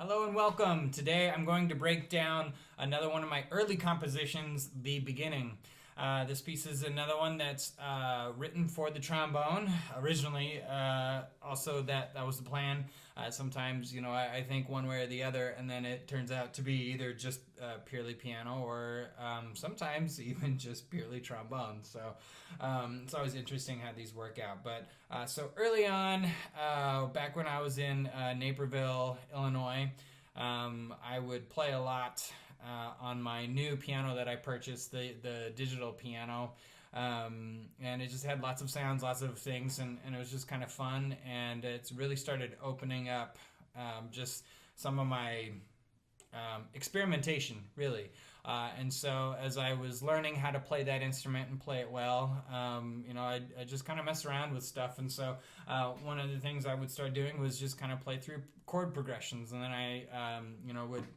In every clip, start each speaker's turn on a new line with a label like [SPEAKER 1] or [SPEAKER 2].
[SPEAKER 1] Hello and welcome. Today I'm going to break down another one of my early compositions, The Beginning. This piece is another one that's written for the trombone originally. Also, that was the plan. Sometimes, I think one way or the other, and then it turns out to be either just purely piano or sometimes even just purely trombone. So it's always interesting how these work out. But so early on, back when I was in Naperville, Illinois, I would play a lot on my new piano that I purchased, the digital piano, and it just had lots of sounds, lots of things, and it was just kind of fun, and it's really started opening up just some of my experimentation, really. And so as I was learning how to play that instrument and play it well, I just kind of mess around with stuff. And so one of the things I would start doing was just kind of play through chord progressions. And then I,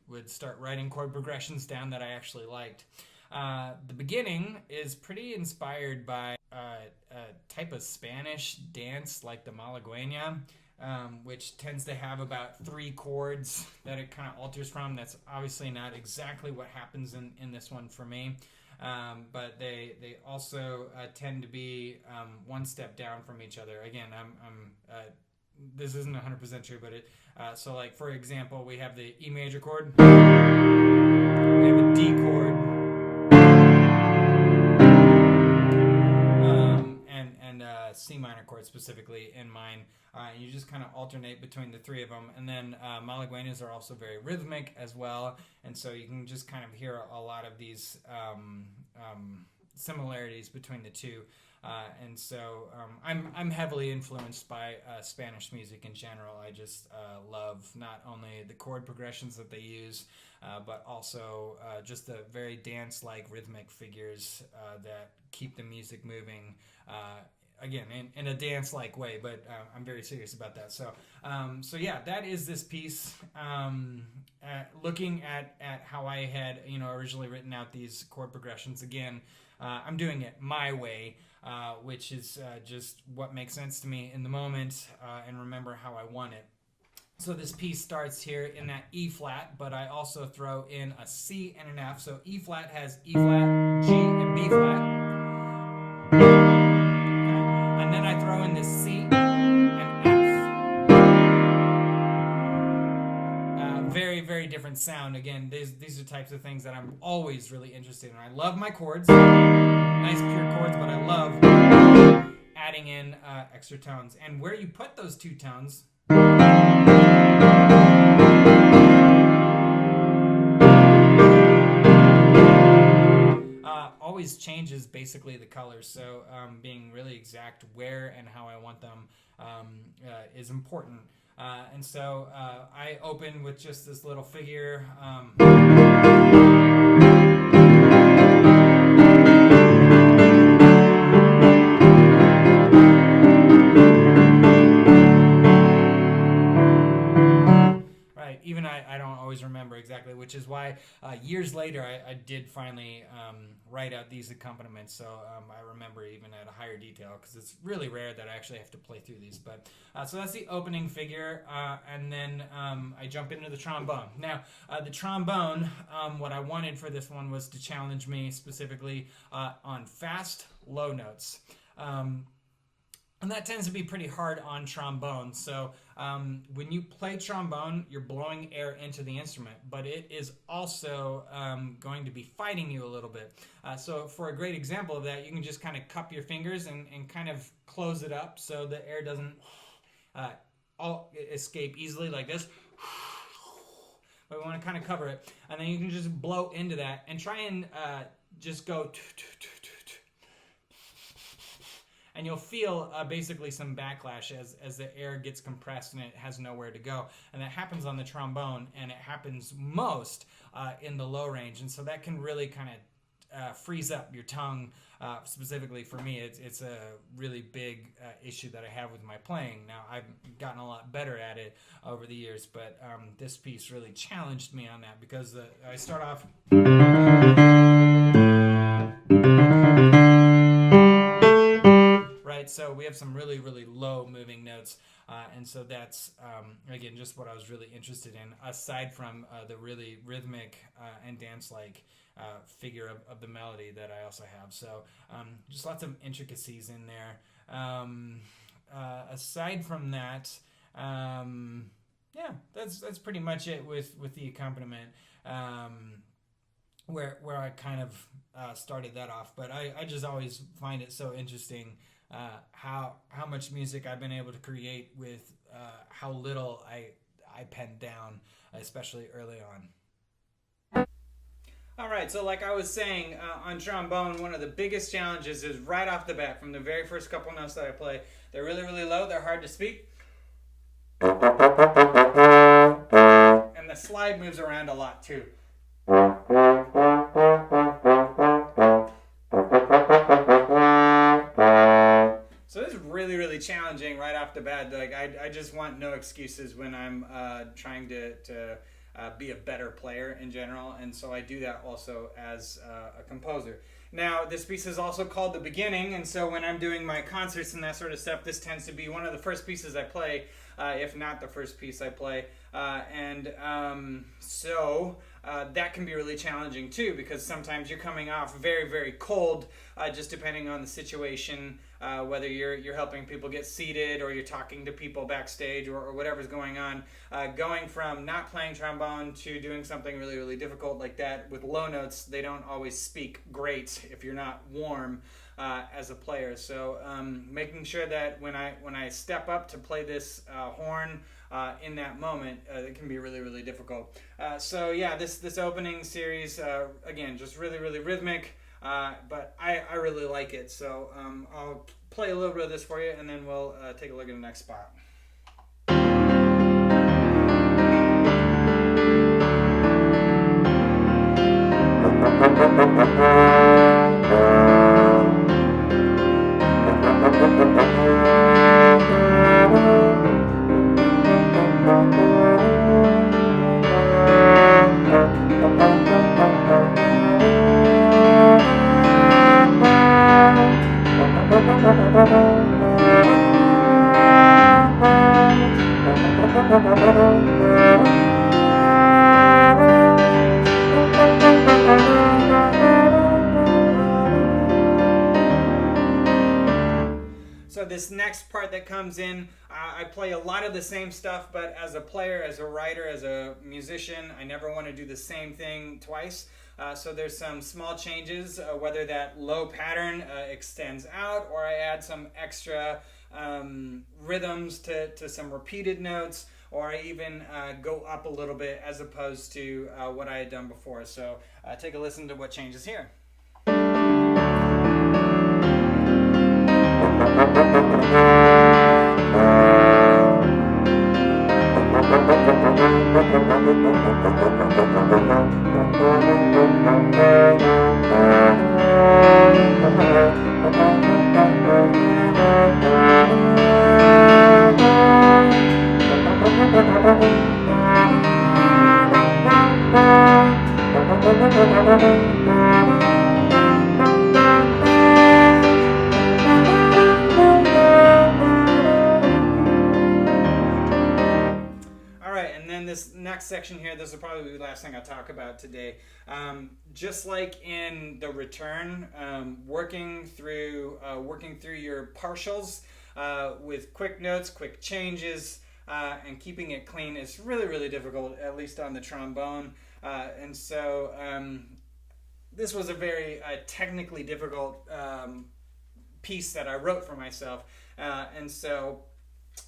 [SPEAKER 1] would start writing chord progressions down that I actually liked. The Beginning is pretty inspired by a type of Spanish dance like the Malagueña, which tends to have about 3 chords that it kind of alters from. That's obviously not exactly what happens in this one for me, but they also tend to be one step down from each other. Again, this isn't 100% true, but so like for example, we have the E major chord, we have a D chord, and C minor chord specifically in mine. You just kind of alternate between the 3 of them. And then Malagueñas are also very rhythmic as well. And so you can just kind of hear a lot of these similarities between the two. And so I'm heavily influenced by Spanish music in general. I just love not only the chord progressions that they use, but also just the very dance-like rhythmic figures that keep the music moving. Again, in a dance-like way, but I'm very serious about that. So yeah, that is this piece. Looking at how I had, originally written out these chord progressions. Again, I'm doing it my way, which is just what makes sense to me in the moment, and remember how I want it. So this piece starts here in that E flat, but I also throw in a C and an F. So E flat has E flat, G, and B flat. And then I throw in this C and F. Very, very different sound. Again, these are types of things that I'm always really interested in. I love my chords, nice pure chords, but I love adding in extra tones. And where you put those 2 tones always changes basically the colors. So being really exact where and how I want them is important. And so I open with just this little figure. Even I don't always remember exactly, which is why years later I did finally write out these accompaniments, so I remember even at a higher detail, because it's really rare that I actually have to play through these. But so that's the opening figure, and then I jump into the trombone. Now the trombone, what I wanted for this one was to challenge me specifically on fast low notes. And that tends to be pretty hard on trombone. So when you play trombone, you're blowing air into the instrument, but it is also going to be fighting you a little bit. So for a great example of that, you can just kind of cup your fingers and kind of close it up so the air doesn't escape easily like this. But we want to kind of cover it. And then you can just blow into that and try and just go... And you'll feel basically some backlash as the air gets compressed and it has nowhere to go. And that happens on the trombone, and it happens most in the low range. And so that can really kind of freeze up your tongue. Specifically for me, it's a really big issue that I have with my playing. Now, I've gotten a lot better at it over the years, but this piece really challenged me on that, because I start off... right? So we have some really, really low moving notes. And so that's, again, just what I was really interested in, aside from the really rhythmic and dance-like figure of the melody that I also have. So just lots of intricacies in there. Aside from that, yeah, that's pretty much it with the accompaniment. Where I kind of started that off, but I just always find it so interesting how much music I've been able to create with how little I penned down, especially early on. All right, so like I was saying, on trombone, one of the biggest challenges is right off the bat, from the very first couple notes that I play. They're really, really low, they're hard to speak. And the slide moves around a lot too. So this is really, really challenging right off the bat. Like I just want no excuses when I'm trying to be a better player in general, and so I do that also as a composer. Now, this piece is also called The Beginning, and so when I'm doing my concerts and that sort of stuff, this tends to be one of the first pieces I play, if not the first piece I play. So that can be really challenging too, because sometimes you're coming off very, very cold, just depending on the situation, whether you're helping people get seated or you're talking to people backstage or whatever's going on. Going from not playing trombone to doing something really, really difficult like that with low notes, they don't always speak great if you're not warm as a player. So making sure that when I step up to play this horn in that moment, it can be really, really difficult. So yeah, this opening series, again, just really, really rhythmic, but I really like it. So I'll play a little bit of this for you, and then we'll take a look at the next spot. So this next part that comes in, I play a lot of the same stuff, but as a player, as a writer, as a musician, I never want to do the same thing twice. So there's some small changes, whether that low pattern extends out or I add some extra rhythms to some repeated notes, or I even go up a little bit as opposed to what I had done before. So take a listen to what changes here. Section here, this will probably be the last thing I talk about today. Just like in the return, working through your partials with quick notes, quick changes, and keeping it clean is really, really difficult, at least on the trombone. And so this was a very technically difficult piece that I wrote for myself. And so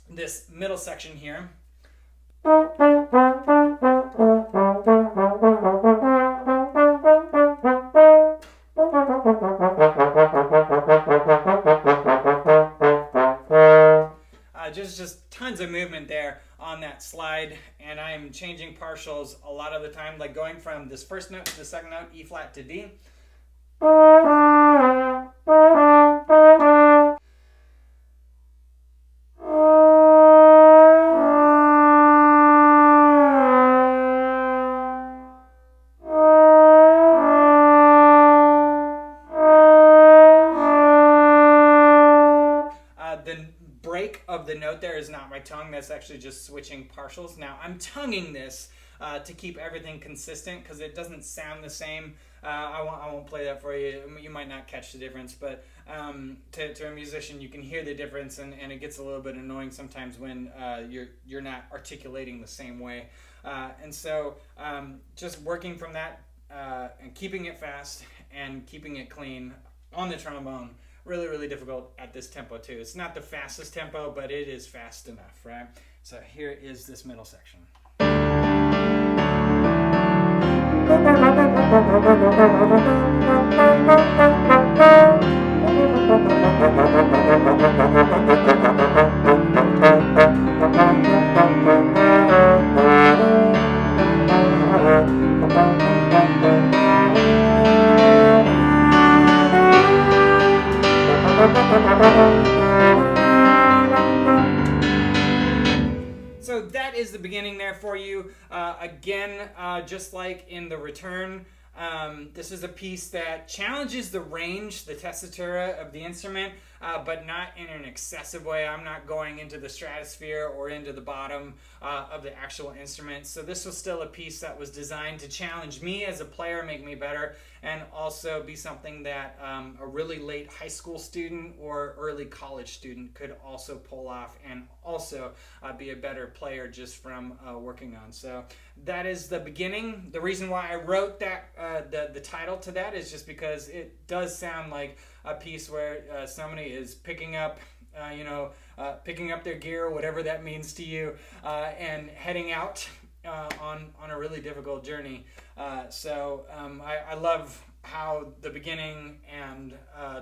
[SPEAKER 1] this middle section here, just tons of movement there on that slide, and I am changing partials a lot of the time, like going from this first note to the second note, E flat to D. break of the note there is not my tongue. That's actually just switching partials. Now I'm tonguing this to keep everything consistent because it doesn't sound the same. I won't play that for you. You might not catch the difference, but to a musician, you can hear the difference, and it gets a little bit annoying sometimes when you're not articulating the same way. And so just working from that and keeping it fast and keeping it clean on the trombone, really, really difficult at this tempo too. It's not the fastest tempo, but it is fast enough, right? So here is this middle section. So that is the beginning there for you. Again, just like in the return, this is a piece that challenges the range, the tessitura of the instrument, but not in an excessive way. I'm not going into the stratosphere or into the bottom of the actual instrument. So this was still a piece that was designed to challenge me as a player, make me better, and also be something that a really late high school student or early college student could also pull off and also be a better player just from working on. So that is the beginning. The reason why I wrote that the title to that is just because it does sound like a piece where somebody is picking up picking up their gear, whatever that means to you, and heading out on a really difficult journey. So I love how the beginning and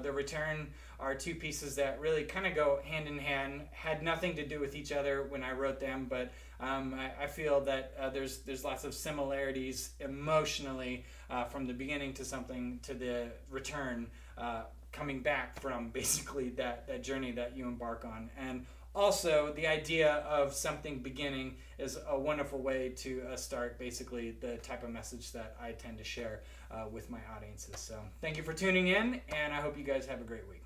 [SPEAKER 1] the return are two pieces that really kind of go hand in hand, had nothing to do with each other when I wrote them, but I feel that there's lots of similarities emotionally from the beginning to something to the return, coming back from basically that journey that you embark on. And also, the idea of something beginning is a wonderful way to start basically the type of message that I tend to share with my audiences. So thank you for tuning in, and I hope you guys have a great week.